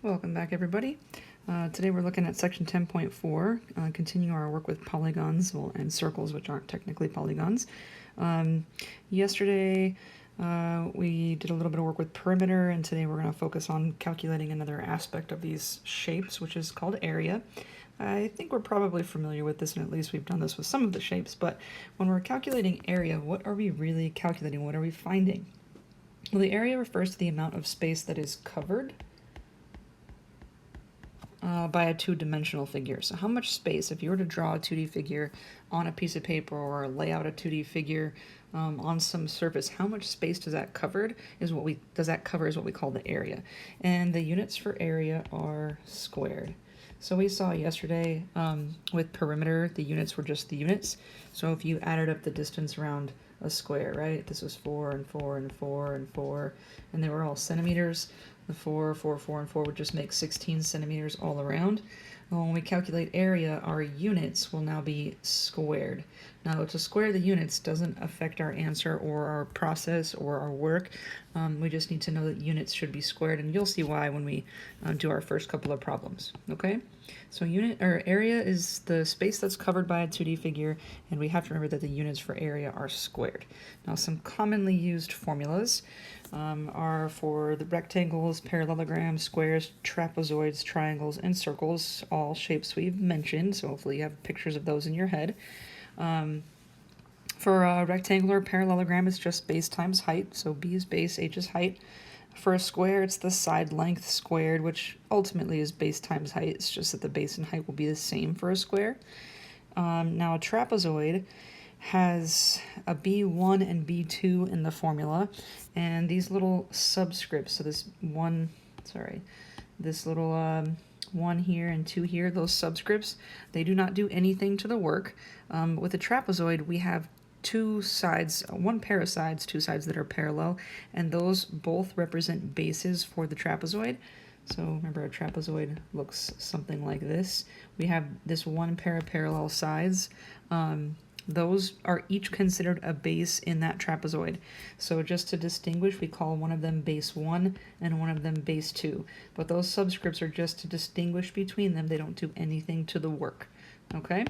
Welcome back, everybody. Today we're looking at section 10.4, continuing our work with polygons and circles, which aren't technically polygons. Yesterday we did a little bit of work with perimeter, and today we're going to focus on calculating another aspect of these shapes, which is called area. I think we're probably familiar with this, and at least we've done this with some of the shapes, but when we're calculating area, what are we really calculating? What are we finding? Well, the area refers to the amount of space that is covered by a two-dimensional figure. So how much space, if you were to draw a 2D figure on a piece of paper or lay out a 2D figure on some surface, how much space does that cover is what we call the area. And the units for area are squared. So we saw yesterday with perimeter, the units were just the units. So if you added up the distance around a square, right? This was 4 and 4 and 4 and 4, and they were all centimeters. The 4, 4, 4, and 4 would just make 16 centimeters all around. When we calculate area, our units will now be squared. Now, to square the units doesn't affect our answer or our process or our work. We just need to know that units should be squared, and you'll see why when we do our first couple of problems. Okay? So area is the space that's covered by a 2D figure, and we have to remember that the units for area are squared. Now, some commonly used formulas are for the rectangles, parallelograms, squares, trapezoids, triangles, and circles, all shapes we've mentioned, so hopefully you have pictures of those in your head. For a rectangular parallelogram, it's just base times height, so b is base, h is height. For a square, it's the side length squared, which ultimately is base times height. It's just that the base and height will be the same for a square. Now, a trapezoid has a B1 and B2 in the formula, and these little subscripts, so this little 1 here and 2 here, those subscripts, they do not do anything to the work. With a trapezoid, we have two sides, one pair of sides, two sides that are parallel, and those both represent bases for the trapezoid. So remember, a trapezoid looks something like this. We have this one pair of parallel sides. Those are each considered a base in that trapezoid. So just to distinguish, we call one of them base 1 and one of them base 2. But those subscripts are just to distinguish between them. They don't do anything to the work. Okay?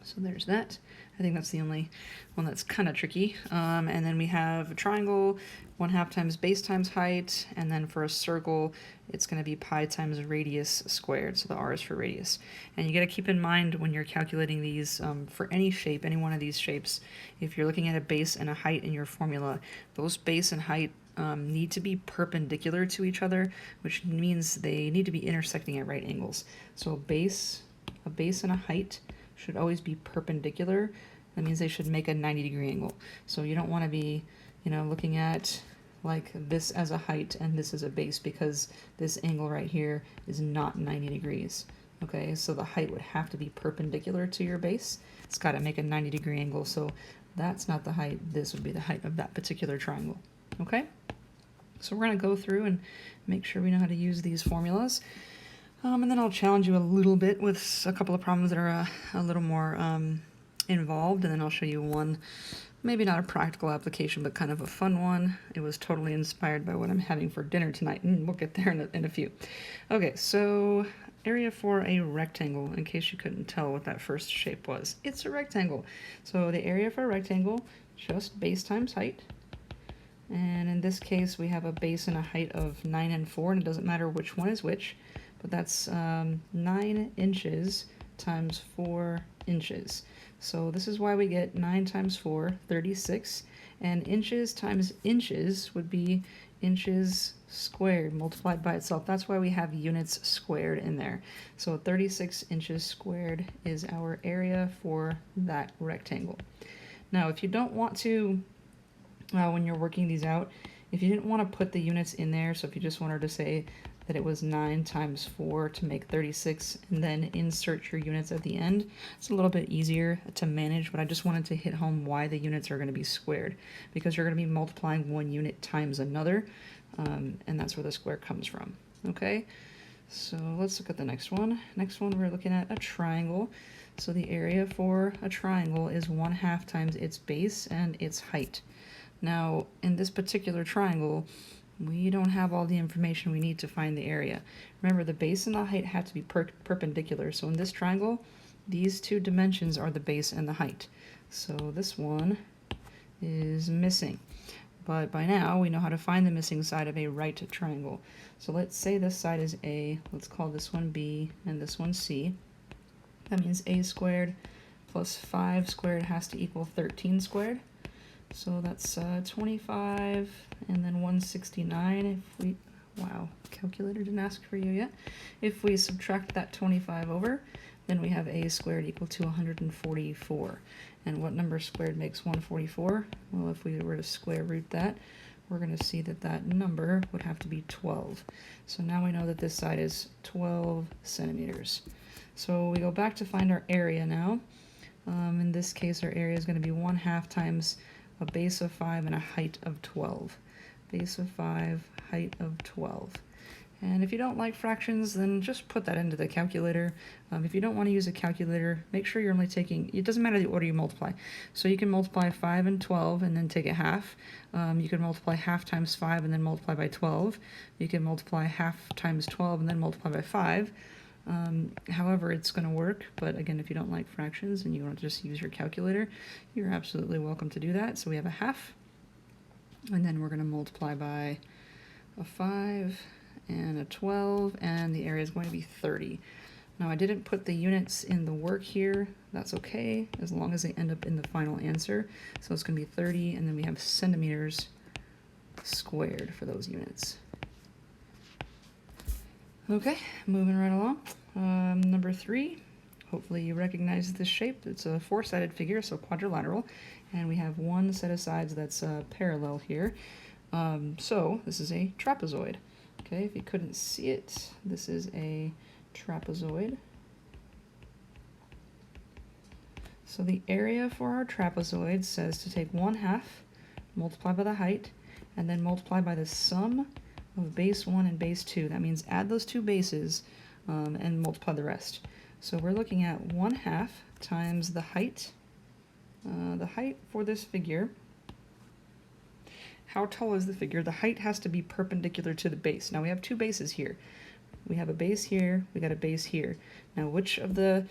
So there's that. I think that's the only one that's kind of tricky. And then we have a triangle, 1/2 times base times height, and then for a circle, it's going to be pi times radius squared, so the r is for radius. And you got to keep in mind when you're calculating these for any shape, any one of these shapes, if you're looking at a base and a height in your formula, those base and height need to be perpendicular to each other, which means they need to be intersecting at right angles. So a base and a height should always be perpendicular. That means they should make a 90-degree angle. So you don't want to be, looking at like this as a height and this as a base, because this angle right here is not 90 degrees. Okay, so the height would have to be perpendicular to your base. It's got to make a 90-degree angle, so that's not the height. This would be the height of that particular triangle. Okay, so we're going to go through and make sure we know how to use these formulas. And then I'll challenge you a little bit with a couple of problems that are a little more involved, and then I'll show you one, maybe not a practical application, but kind of a fun one. It was totally inspired by what I'm having for dinner tonight, and we'll get there in a few. Okay, so area for a rectangle, in case you couldn't tell what that first shape was. It's a rectangle. So the area for a rectangle, just base times height. And in this case, we have a base and a height of 9 and 4, and it doesn't matter which one is which. But that's 9 inches times 4 inches. So this is why we get 9 times 4, 36. And inches times inches would be inches squared multiplied by itself. That's why we have units squared in there. So 36 inches squared is our area for that rectangle. Now, if you don't want to, when you're working these out, if you didn't want to put the units in there, so if you just wanted to say that it was 9 times 4 to make 36, and then insert your units at the end, it's a little bit easier to manage, but I just wanted to hit home why the units are going to be squared, because you're going to be multiplying one unit times another, and that's where the square comes from. Okay, so let's look at the next one. Next one, we're looking at a triangle. So the area for a triangle is 1/2 times its base and its height. Now, in this particular triangle, we don't have all the information we need to find the area. Remember, the base and the height have to be perpendicular. So in this triangle, these two dimensions are the base and the height. So this one is missing. But by now, we know how to find the missing side of a right triangle. So let's say this side is A. Let's call this one B and this one C. That means A squared plus 5 squared has to equal 13 squared. So that's 25 and then 169 if we, wow, calculator didn't ask for you yet. If we subtract that 25 over, then we have A squared equal to 144. And what number squared makes 144? Well, if we were to square root that, we're going to see that that number would have to be 12. So now we know that this side is 12 centimeters. So we go back to find our area now. In this case, our area is going to be 1/2 times a base of 5 and a height of 12. Base of 5, height of 12. And if you don't like fractions, then just put that into the calculator. If you don't want to use a calculator, make sure you're only taking, it doesn't matter the order you multiply. So you can multiply 5 and 12 and then take it half. You can multiply 1/2 times 5 and then multiply by 12. You can multiply 1/2 times 12 and then multiply by 5. However it's going to work, but again, if you don't like fractions and you want to just use your calculator, you're absolutely welcome to do that. So we have a 1/2, and then we're going to multiply by a 5 and a 12, and the area is going to be 30. Now I didn't put the units in the work here. That's okay, as long as they end up in the final answer. So it's going to be 30, and then we have centimeters squared for those units. Okay, moving right along. Number 3, hopefully you recognize this shape. It's a 4-sided figure, so quadrilateral, and we have one set of sides that's parallel here. So this is a trapezoid. Okay, if you couldn't see it, this is a trapezoid. So the area for our trapezoid says to take 1/2, multiply by the height, and then multiply by the sum of base 1 and base 2. That means add those two bases and multiply the rest. So we're looking at 1/2 times the height. The height for this figure, how tall is the figure? The height has to be perpendicular to the base. Now we have two bases here. We have a base here, we got a base here. Now which of the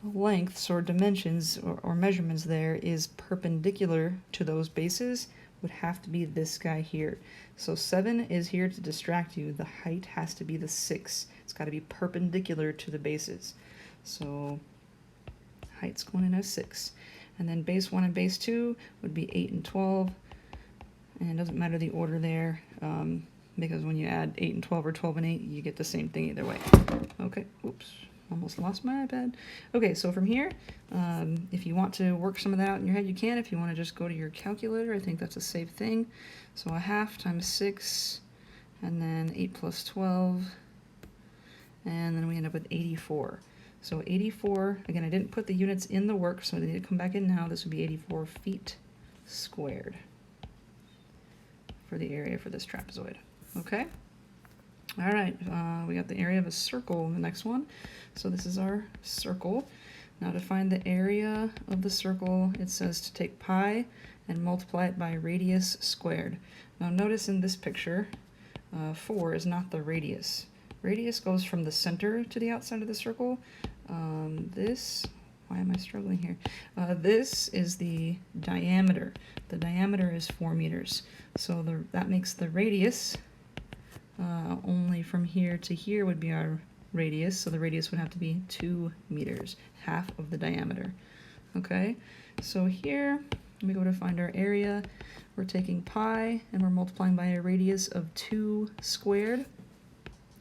lengths or dimensions or measurements there is perpendicular to those bases would have to be this guy here. So 7 is here to distract you. The height has to be the 6. It's got to be perpendicular to the bases. So height's going in as 6. And then base 1 and base 2 would be 8 and 12. And it doesn't matter the order there, because when you add 8 and 12 or 12 and 8, you get the same thing either way. Okay, oops, almost lost my iPad. Okay, so from here, if you want to work some of that out in your head, you can. If you want to just go to your calculator, I think that's a safe thing. So 1/2 times 6, and then 8 plus 12, and then we end up with 84. So 84, again, I didn't put the units in the work, so they need to come back in now. This would be 84 feet squared for the area for this trapezoid. Okay? All right, we got the area of a circle in the next one. So this is our circle. Now to find the area of the circle, it says to take pi and multiply it by radius squared. Now notice in this picture, 4 is not the radius. Radius goes from the center to the outside of the circle. Why am I struggling here? This is the diameter. The diameter is 4 meters. So that makes the radius, only from here to here would be our radius. So the radius would have to be 2 meters, half of the diameter. Okay, so here we go to find our area. We're taking pi and we're multiplying by a radius of 2 squared.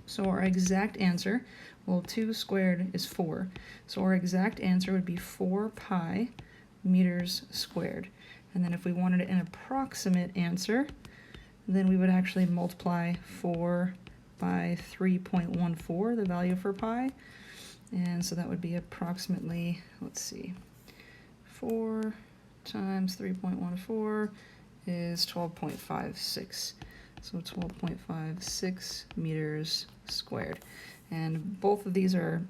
So our exact answer, well, 2 squared is 4. So our exact answer would be 4 pi meters squared. And then if we wanted an approximate answer, then we would actually multiply 4 by 3.14, the value for pi. And so that would be approximately, let's see, 4 times 3.14 is 12.56. So 12.56 meters squared. And both of these are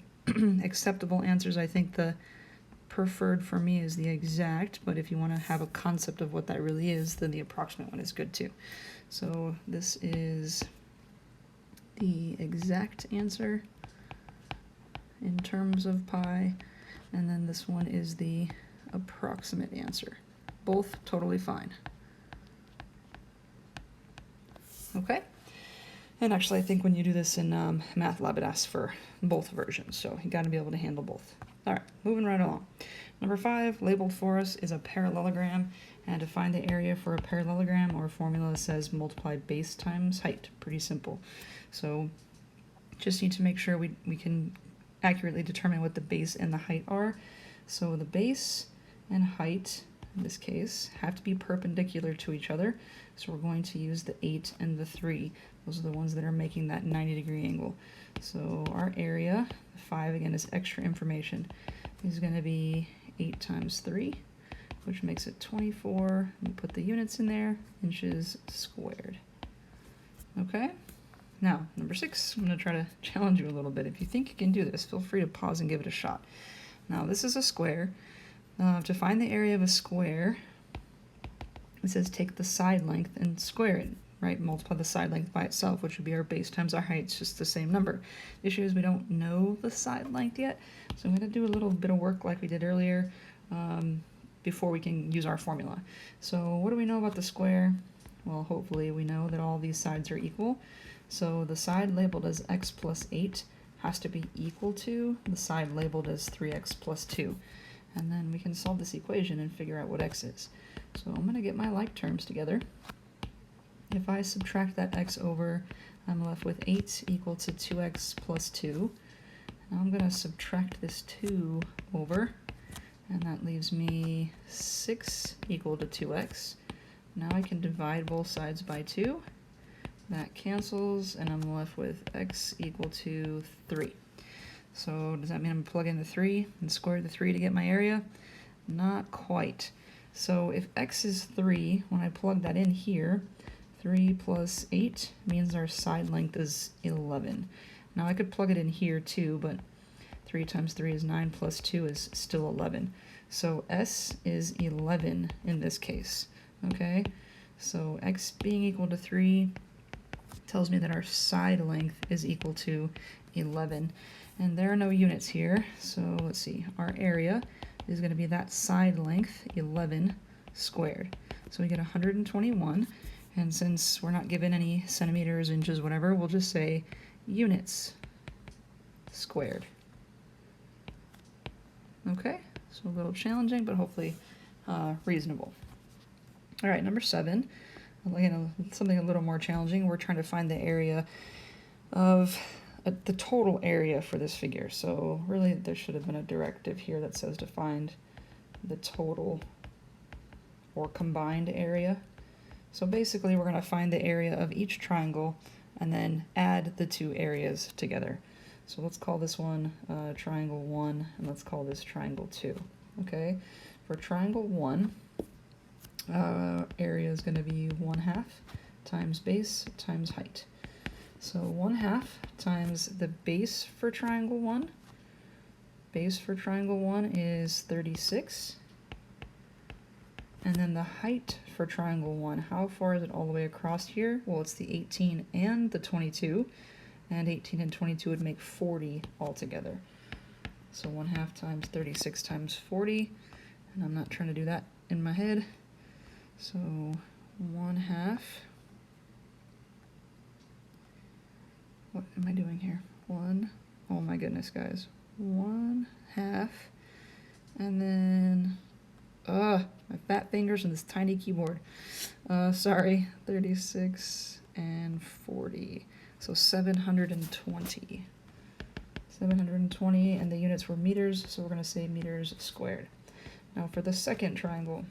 acceptable answers. I think the preferred for me is the exact, but if you want to have a concept of what that really is, then the approximate one is good too. So this is the exact answer in terms of pi, and then this one is the approximate answer. Both totally fine. Okay? And actually, I think when you do this in Math Lab, it asks for both versions, so you got to be able to handle both. All right, moving right along. Number 5, labeled for us, is a parallelogram, and to find the area for a parallelogram, our formula says multiply base times height. Pretty simple. So just need to make sure we can accurately determine what the base and the height are. So the base and height, in this case, have to be perpendicular to each other. So we're going to use the 8 and the 3. Those are the ones that are making that 90-degree angle. So our area, 5 again is extra information, is going to be 8 times 3, which makes it 24. We put the units in there, inches squared. Okay? Now, number 6, I'm going to try to challenge you a little bit. If you think you can do this, feel free to pause and give it a shot. Now, this is a square. To find the area of a square, it says take the side length and square it, right? Multiply the side length by itself, which would be our base times our height. It's just the same number. The issue is we don't know the side length yet, so I'm going to do a little bit of work like we did earlier before we can use our formula. So what do we know about the square? Well, hopefully we know that all these sides are equal. So the side labeled as x plus 8 has to be equal to the side labeled as 3x plus 2. And then we can solve this equation and figure out what x is. So I'm going to get my like terms together. If I subtract that x over, I'm left with 8 equal to 2x plus 2. Now I'm going to subtract this 2 over, and that leaves me 6 equal to 2x. Now I can divide both sides by 2. That cancels, and I'm left with x equal to 3. So does that mean I'm going to plug in the 3 and square the 3 to get my area? Not quite. So if x is 3, when I plug that in here, 3 plus 8 means our side length is 11. Now I could plug it in here too, but 3 times 3 is 9 plus 2 is still 11. So s is 11 in this case. Okay? So x being equal to 3 tells me that our side length is equal to 11. And there are no units here, so let's see. Our area is going to be that side length, 11 squared. So we get 121, and since we're not given any centimeters, inches, whatever, we'll just say units squared. Okay, so a little challenging, but hopefully reasonable. All right, number 7, something a little more challenging. We're trying to find the area of the total area for this figure. So really there should have been a directive here that says to find the total or combined area. So basically we're going to find the area of each triangle and then add the two areas together. So let's call this one triangle 1, and let's call this triangle 2. Okay, for triangle 1, area is going to be 1/2 times base times height. So 1/2 times the base for triangle 1. Base for triangle 1 is 36. And then the height for triangle 1, how far is it all the way across here? Well, it's the 18 and the 22. And 18 and 22 would make 40 altogether. So 1/2 times 36 times 40. And I'm not trying to do that in my head. So 1/2. What am I doing here? Oh my goodness, guys. 1/2. And then, my fat fingers and this tiny keyboard. Sorry, 36 and 40. So 720. 720, and the units were meters, so we're going to say meters squared. Now for the second triangle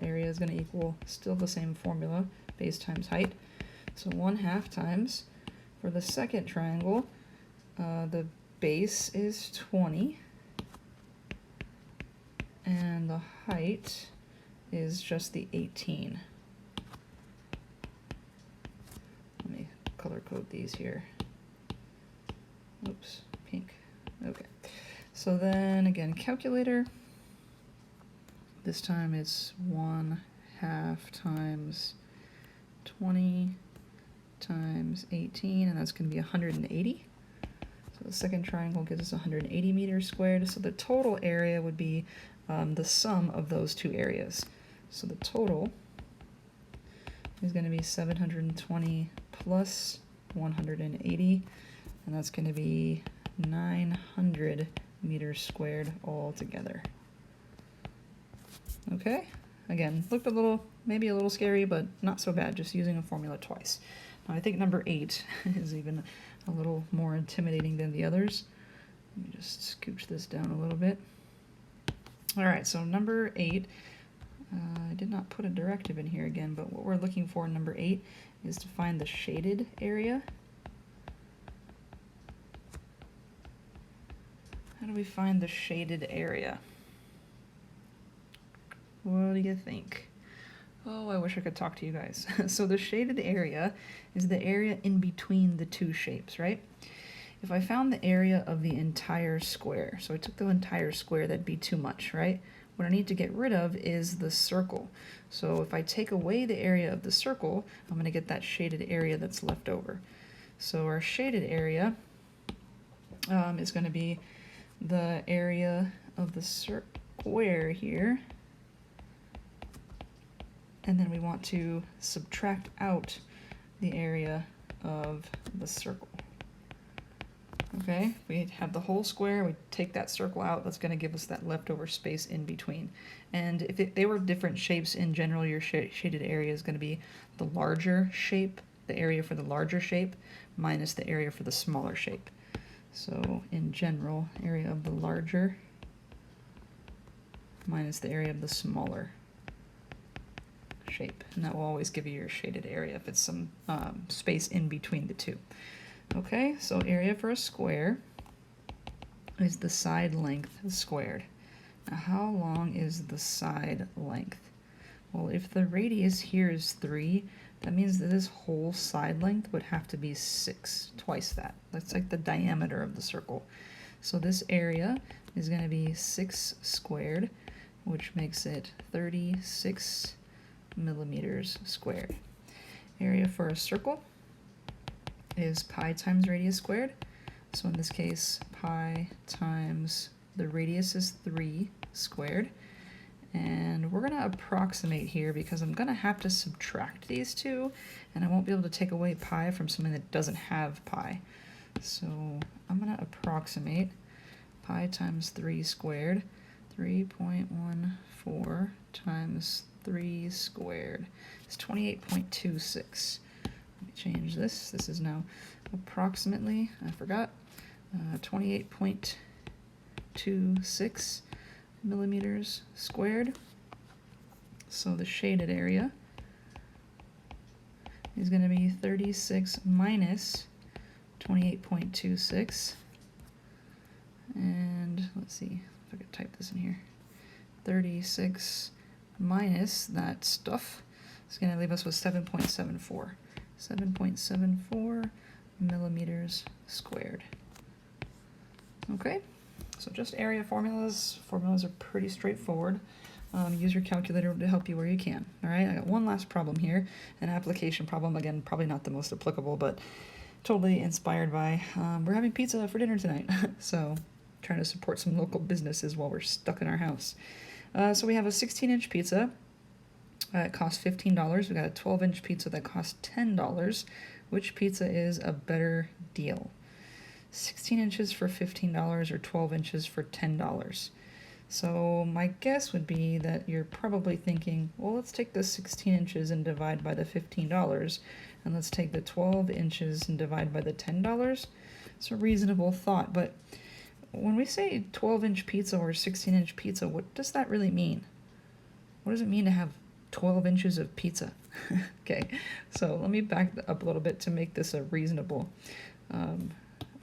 area is going to equal still the same formula, base times height. So 1/2 times, for the second triangle, the base is 20, and the height is just the 18. Let me color code these here. Oops, pink. Okay. So then again, calculator. This time it's 1/2 times 20 times 18, and that's going to be 180. So the second triangle gives us 180 meters squared. So the total area would be the sum of those two areas. So the total is going to be 720 plus 180, and that's going to be 900 meters squared all together. Okay, again, looked a little, maybe a little scary, but not so bad, just using a formula twice. Now I think number 8 is even a little more intimidating than the others. Let me just scooch this down a little bit. All right, so number 8, I did not put a directive in here again, but what we're looking for in number 8 is to find the shaded area. How do we find the shaded area? What do you think? Oh, I wish I could talk to you guys. So the shaded area is the area in between the two shapes, right? If I found the area of the entire square, so I took the entire square, that'd be too much, right? What I need to get rid of is the circle. So if I take away the area of the circle, I'm going to get that shaded area that's left over. So our shaded area is going to be the area of the square here. And then we want to subtract out the area of the circle. Okay, we have the whole square, we take that circle out, that's going to give us that leftover space in between. And if they were different shapes in general, your shaded area is going to be the larger shape, the area for the larger shape, minus the area for the smaller shape. So in general, area of the larger minus the area of the smaller shape. And that will always give you your shaded area if it's some space in between the two. Okay, so area for a square is the side length squared. Now how long is the side length? Well, if the radius here is 3, that means that this whole side length would have to be 6, twice that. That's like the diameter of the circle. So this area is going to be 6 squared, which makes it 36 millimeters squared. Area for a circle is pi times radius squared. So in this case, pi times the radius is 3 squared. And we're going to approximate here because I'm going to have to subtract these two, and I won't be able to take away pi from something that doesn't have pi. So I'm going to approximate pi times 3 squared, 3.14 times 3 squared. It's 28.26. Let me change this. This is now approximately, I forgot, 28.26 millimeters squared. So the shaded area is going to be 36 minus 28.26. And let's see if I could type this in here. 36 minus that stuff is going to leave us with 7.74. 7.74 millimeters squared. Okay, so just area formulas. Formulas are pretty straightforward. Use your calculator to help you where you can. All right, I got one last problem here, an application problem. Again, probably not the most applicable, but totally inspired by we're having pizza for dinner tonight. So trying to support some local businesses while we're stuck in our house. So we have a 16-inch pizza. It costs $15. We got a 12-inch pizza that costs $10. Which pizza is a better deal? 16 inches for $15 or 12 inches for $10? So my guess would be that you're probably thinking, well, let's take the 16 inches and divide by the $15, and let's take the 12 inches and divide by the $10. It's a reasonable thought, but when we say 12-inch pizza or 16-inch pizza, what does that really mean? What does it mean to have 12 inches of pizza? Okay, so let me back up a little bit to make this a reasonable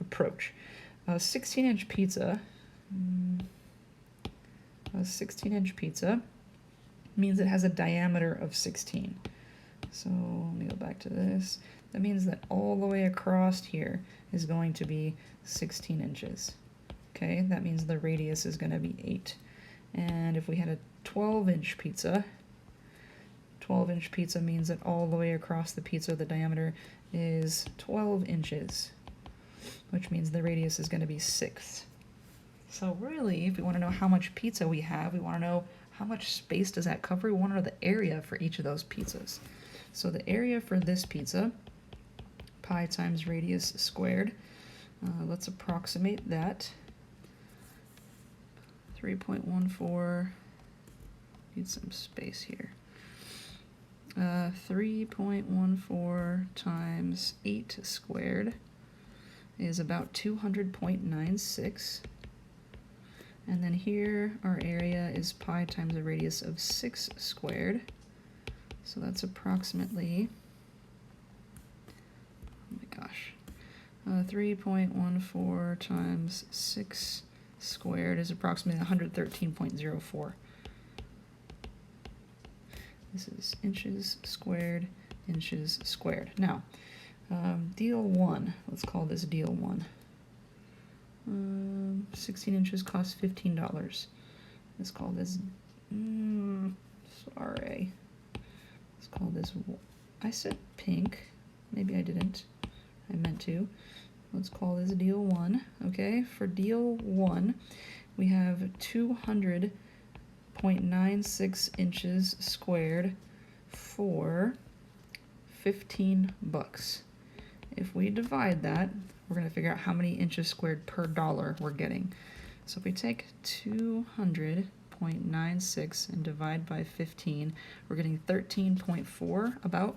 approach. A 16-inch pizza, means it has a diameter of 16. So let me go back to this. That means that all the way across here is going to be 16 inches. Okay, that means the radius is going to be 8. And if we had a 12-inch pizza, 12-inch pizza means that all the way across the pizza the diameter is 12 inches, which means the radius is going to be 6. So really, if we want to know how much pizza we have, we want to know how much space does that cover. We want to know the area for each of those pizzas. So the area for this pizza, pi times radius squared, let's approximate that. 3.14, need some space here. 3.14 times 8 squared is about 200.96. And then here our area is pi times a radius of 6 squared. So that's approximately, oh my gosh, 3.14 times 6 squared is approximately 113.04. This is inches squared, inches squared. Now, deal 1, let's call this deal 1. 16 inches costs $15. Let's call this, sorry. Let's call this, I said pink. Maybe I didn't. I meant to. Let's call this deal 1. Okay, for deal 1, we have 200.96 inches squared for $15. If we divide that, we're going to figure out how many inches squared per dollar we're getting. So if we take 200.96 and divide by 15, we're getting 13.4, about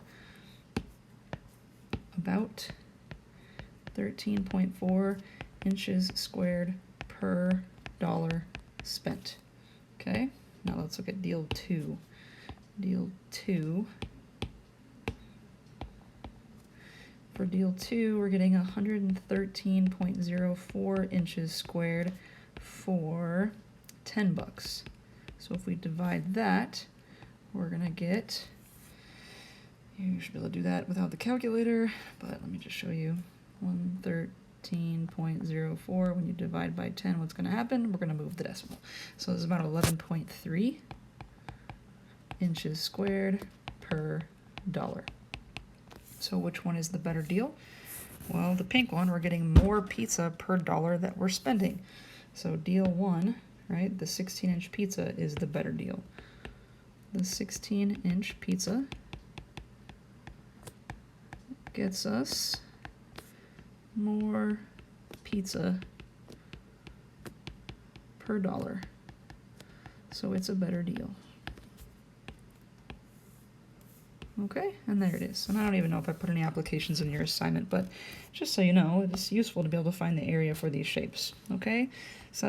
13.4 inches squared per dollar spent. Okay, now let's look at deal 2. Deal 2. For deal 2, we're getting 113.04 inches squared for $10. So if we divide that, we're gonna get, you should be able to do that without the calculator, but let me just show you. 113.04, when you divide by 10, what's gonna happen? We're gonna move the decimal. So this is about 11.3 inches squared per dollar. So which one is the better deal? Well, the pink one, we're getting more pizza per dollar that we're spending. So deal 1, right, the 16-inch pizza is the better deal. The 16-inch pizza gets us more pizza per dollar. So it's a better deal. Okay, and there it is. And I don't even know if I put any applications in your assignment, but just so you know, it's useful to be able to find the area for these shapes. Okay, so that's